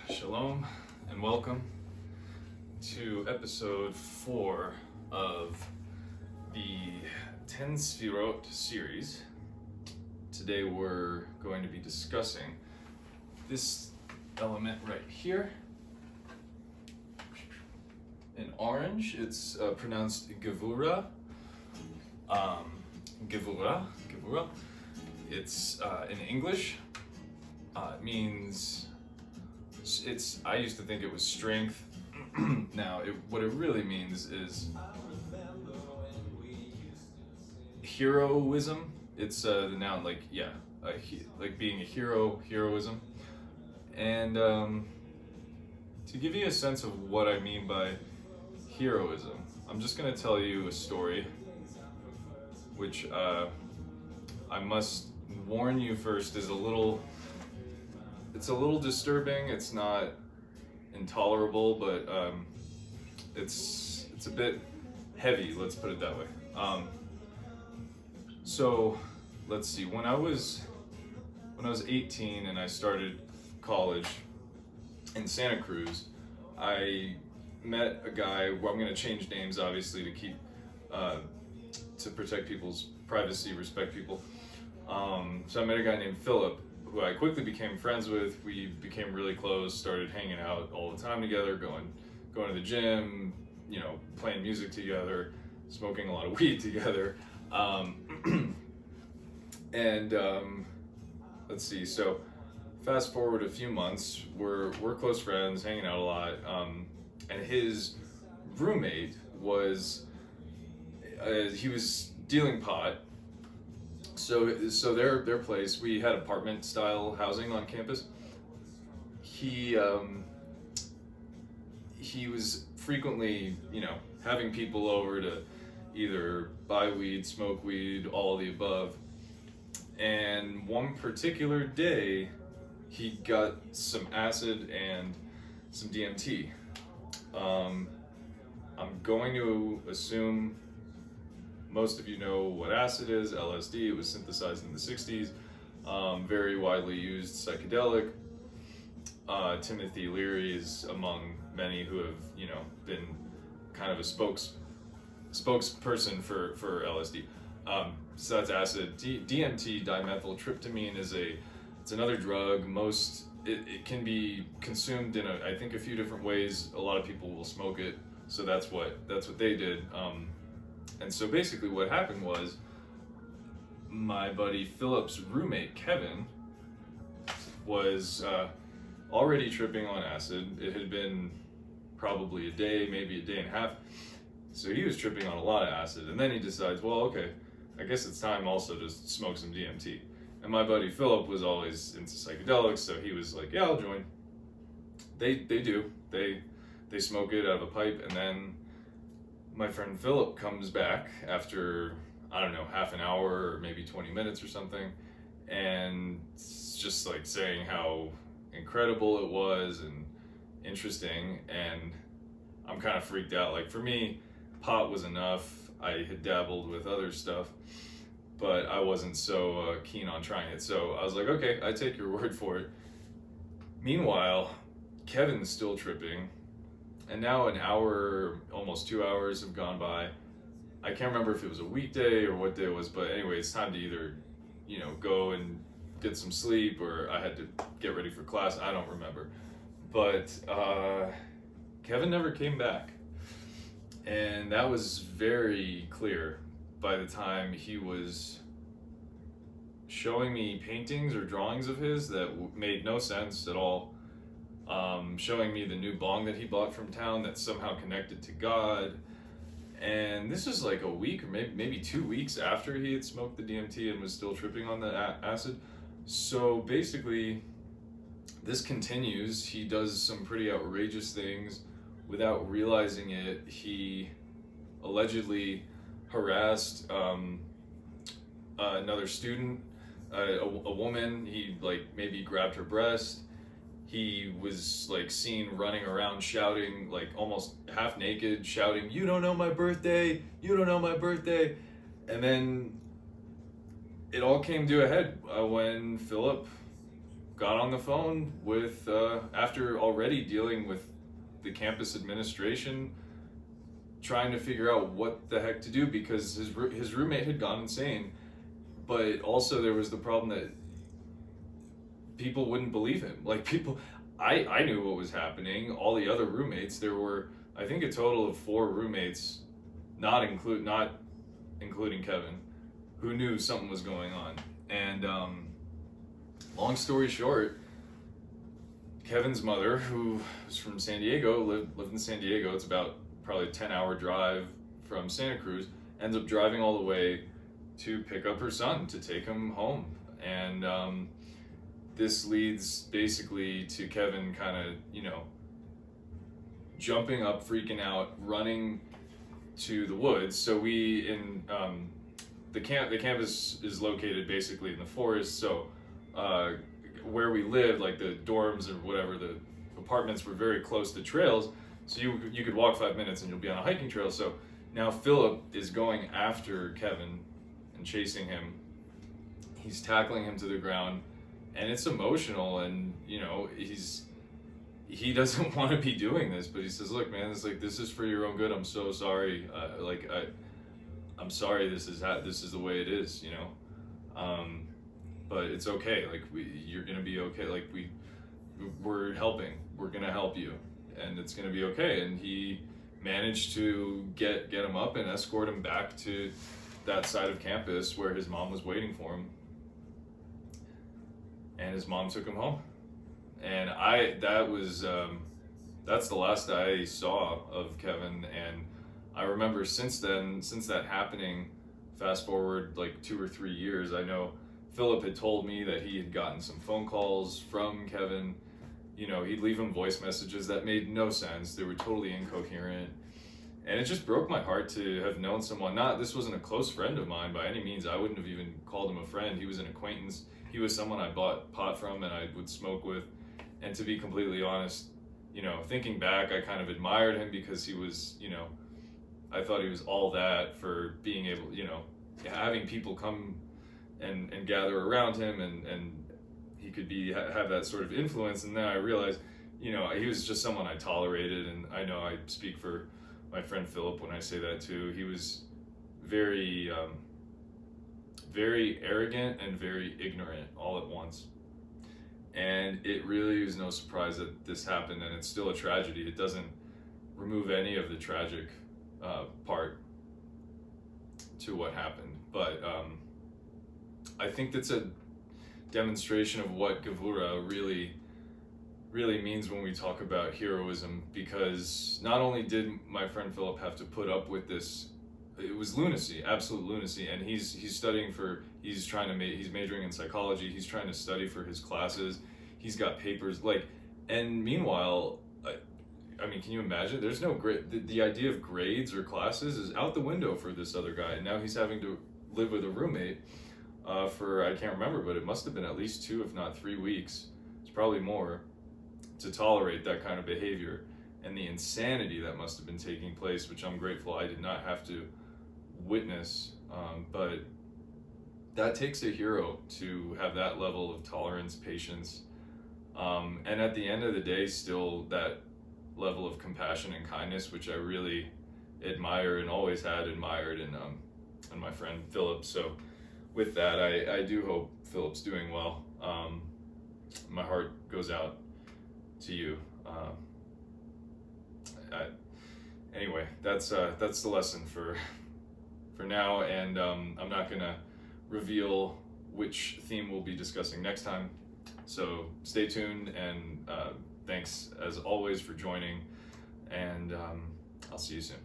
Shalom and welcome to episode 4 of the 10 Sfirot series. Today we're going to be discussing this element right here. In orange, it's pronounced Gevura. Gevura. It's in English. It means I used to think it was strength. Now, what it really means is heroism. It's the noun, like being a hero, heroism. And to give you a sense of what I mean by heroism, I'm just going to tell you a story, which I must warn you first is it's a little disturbing. It's not intolerable, but it's a bit heavy, let's put it that way. So let's see, when I was 18 and I started college in Santa Cruz, I met a guy. Well, I'm going to change names obviously to keep to protect people's privacy, respect people. So I met a guy named Philip, who I quickly became friends with. We became really close, started hanging out all the time together, going to the gym, playing music together, smoking a lot of weed together. Let's see, so fast forward a few months, we're close friends, hanging out a lot, and his roommate was, he was dealing pot. So their place, we had apartment style housing on campus. He was frequently, having people over to either buy weed, smoke weed, all of the above. And one particular day, he got some acid and some DMT. I'm going to assume most of you know what acid is, LSD. It was synthesized in the 60s, very widely used psychedelic. Timothy Leary is among many who have, been kind of a spokesperson for LSD. So that's acid. DMT, dimethyltryptamine, it's another drug. It can be consumed in I think a few different ways. A lot of people will smoke it, so that's what they did. And so basically what happened was my buddy Philip's roommate, Kevin, was already tripping on acid. It had been probably a day, maybe a day and a half. So he was tripping on a lot of acid. And then he decides, well, okay, I guess it's time also to smoke some DMT. And my buddy Philip was always into psychedelics, so he was like, yeah, I'll join. They do. They smoke it out of a pipe, and then my friend Philip comes back after, I don't know, half an hour or maybe 20 minutes or something, and it's just like saying how incredible it was and interesting, and I'm kind of freaked out. Like, for me, pot was enough. I had dabbled with other stuff, but I wasn't so keen on trying it. So I was like, okay, I take your word for it. Meanwhile, Kevin's still tripping. And now an hour, almost 2 hours have gone by. I can't remember if it was a weekday or what day it was, but anyway, it's time to either, go and get some sleep, or I had to get ready for class. I don't remember. But Kevin never came back. And that was very clear by the time he was showing me paintings or drawings of his that made no sense at all. Showing me the new bong that he bought from town that's somehow connected to God. And this was like a week or maybe 2 weeks after he had smoked the DMT and was still tripping on the acid. So basically, this continues. He does some pretty outrageous things without realizing it. He allegedly harassed another student, a woman. He maybe grabbed her breast. He was seen running around shouting, almost half naked, shouting, "You don't know my birthday! You don't know my birthday!" And then it all came to a head when Philip got on the phone with, after already dealing with the campus administration, trying to figure out what the heck to do, because his roommate had gone insane. But also there was the problem that people wouldn't believe him. Like, I knew what was happening. All the other roommates, there were, I think, a total of 4 roommates, not including Kevin, who knew something was going on. And long story short, Kevin's mother, who was from San Diego, lived in San Diego. It's about probably a 10-hour drive from Santa Cruz. Ends up driving all the way to pick up her son to take him home. And this leads basically to Kevin kind of, jumping up, freaking out, running to the woods. So the campus is located basically in the forest. So where we lived, like the dorms or whatever, the apartments were very close to trails. So you could walk 5 minutes and you'll be on a hiking trail. So now Philip is going after Kevin and chasing him. He's tackling him to the ground, and it's emotional. And he doesn't want to be doing this, but he says, "Look, man, this is for your own good. I'm so sorry. I'm sorry. This is the way it is. But it's okay. Like, you're gonna be okay. Like, we're helping. We're gonna help you, and it's gonna be okay." And he managed to get him up and escort him back to that side of campus where his mom was waiting for him. And his mom took him home. And that's the last I saw of Kevin. And I remember since that happening, fast forward like 2 or 3 years, I know Philip had told me that he had gotten some phone calls from Kevin. He'd leave him voice messages that made no sense. They were totally incoherent. And it just broke my heart to have known someone. This wasn't a close friend of mine by any means. I wouldn't have even called him a friend. He was an acquaintance. He was someone I bought pot from and I would smoke with. And to be completely honest, thinking back, I kind of admired him because he was, I thought he was all that for being able, having people come and gather around him, and he could have that sort of influence. And then I realized, he was just someone I tolerated. And I know I speak for my friend Philip when I say that too. He was very, very arrogant and very ignorant all at once. And it really was no surprise that this happened, and it's still a tragedy. It doesn't remove any of the tragic part to what happened. But I think that's a demonstration of what Gevura really means when we talk about heroism, because not only did my friend Philip have to put up with this, it was lunacy, absolute lunacy. And he's majoring in psychology. He's trying to study for his classes. He's got papers, and meanwhile, I mean, can you imagine? There's no grade. The idea of grades or classes is out the window for this other guy. And now he's having to live with a roommate for, I can't remember, but it must have been at least 2, if not 3 weeks. It's probably more, to tolerate that kind of behavior and the insanity that must have been taking place, which I'm grateful I did not have to witness. But that takes a hero to have that level of tolerance, patience, and at the end of the day, still that level of compassion and kindness, which I really admire and always had admired in my friend Philip. So with that, I do hope Philip's doing well. My heart goes out to you. Anyway, that's the lesson for now, and I'm not gonna reveal which theme we'll be discussing next time. So stay tuned, and thanks as always for joining, and I'll see you soon.